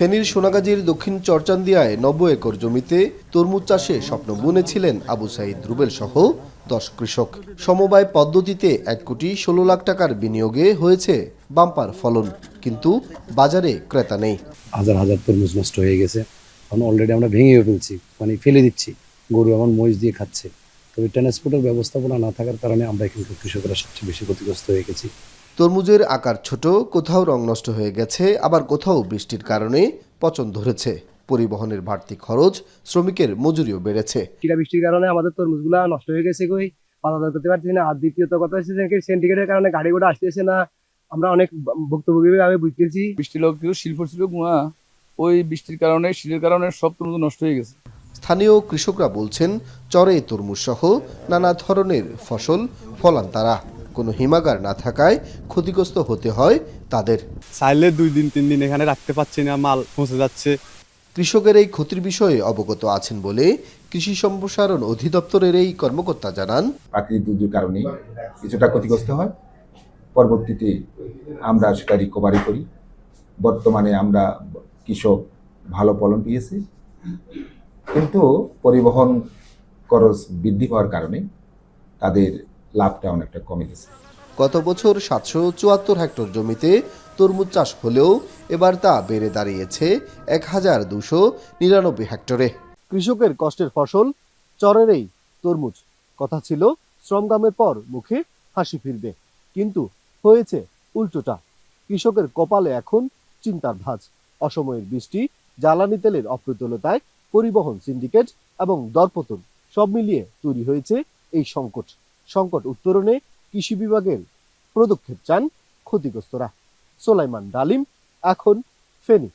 ফেনীর সোনাগাজীর দক্ষিণ চরচান্দিয়ায় ৯০ একর জমিতে তরমুজ চাষে স্বপ্ন বুনেছিলেন আবু সাইদ রুবেল সহ ১০ কৃষক। সমবায় পদ্ধতিতে ১,১৬,০০,০০০ টাকার বিনিয়োগে হয়েছে বাম্পার ফলন, কিন্তু বাজারে ক্রেতা নেই। হাজার হাজার তরমুজ নষ্ট হয়ে গেছে। এখন অলরেডি আমরা ভেঙেও ফেলছি, মানে ফেলে দিচ্ছি, গরু এখন মহিষ দিয়ে খাচ্ছে। তবে ট্রান্সপোর্টের ব্যবস্থাপনা না থাকার কারণে আমরা এখানকার কৃষকরা সবচেয়ে বেশি ক্ষতিগ্রস্ত হয়ে গেছি। তরমুজের আকার ছোট, কোথাও রং নষ্ট হয়ে গেছে, আবার কোথাও বৃষ্টির কারণে পচন ধরেছে। পরিবহনের বাড়তি খরচ, শ্রমিকের মজুরিও বেড়েছে। বৃষ্টির কারণে আমাদের তরমুজগুলা নষ্ট হয়ে গেছে, বাজার করতে পারছি না। আর দ্বিতীয়ত কথা হচ্ছে সিন্ডিকেটের কারণে গাড়ি ঘোড়া আসতেছে না, আমরা অনেক ভুক্তভোগী ভাবে বুঝতেছি। বৃষ্টি লোক শিল্প ছিল ওই বৃষ্টির কারণে, শীতের কারণে সব তরমুজ নষ্ট হয়ে গেছে। স্থানীয় কৃষকরা বলছেন, চরে তরমুজ সহ নানা ধরনের ফসল ফলান তারা। কোনো হিমাগার না থাকায় ক্ষতিগ্রস্ত হতে হয় তাদের। চাইলে 2 দিন 3 দিন এখানে রাখতে পারছি না, মাল পৌঁছে যাচ্ছে। কৃষকের এই ক্ষতির বিষয়ে অবগত আছেন বলে কৃষি সম্প্রসারণ অধিদপ্তরের এই কর্মকর্তা জানান, প্রাকৃতিক দুর্যোগের কারণে কিছুটা ক্ষতিগ্রস্ত হয়, পরবর্তীতে আমরা সেটা রিকভারি করি। বর্তমানে আমরা কৃষক ভালো ফলন পেয়েছি, কিন্তু পরিবহন খরচ বৃদ্ধি পাওয়ার কারণে তাদের লাভটা অনেকটা কমে গেছে। গত বছর ৭৭৪ হেক্টর জমিতে তরমুজ চাষ হলেও এবার তা বেড়ে দাঁড়িয়েছে ১,২৯৯ হেক্টরে। কৃষকের কষ্টের ফসল চরের এই তরমুজ। কথা ছিল শ্রমদামের পর মুখে হাসি ফিরবে, কিন্তু হয়েছে উল্টোটা। কৃষকের কপালে এখন চিন্তার ভাঁজ। অসময়ের বৃষ্টি, জ্বালানি তেলের অপ্রতুলতায়, পরিবহন সিন্ডিকেট এবং দরপতন সব মিলিয়ে তৈরি হয়েছে এই সংকট উত্তরণে কৃষি বিভাগের পদক্ষেপ চান ক্ষতিগ্রস্তরা। সোলাইমান ডালিম, এখন ফেনী।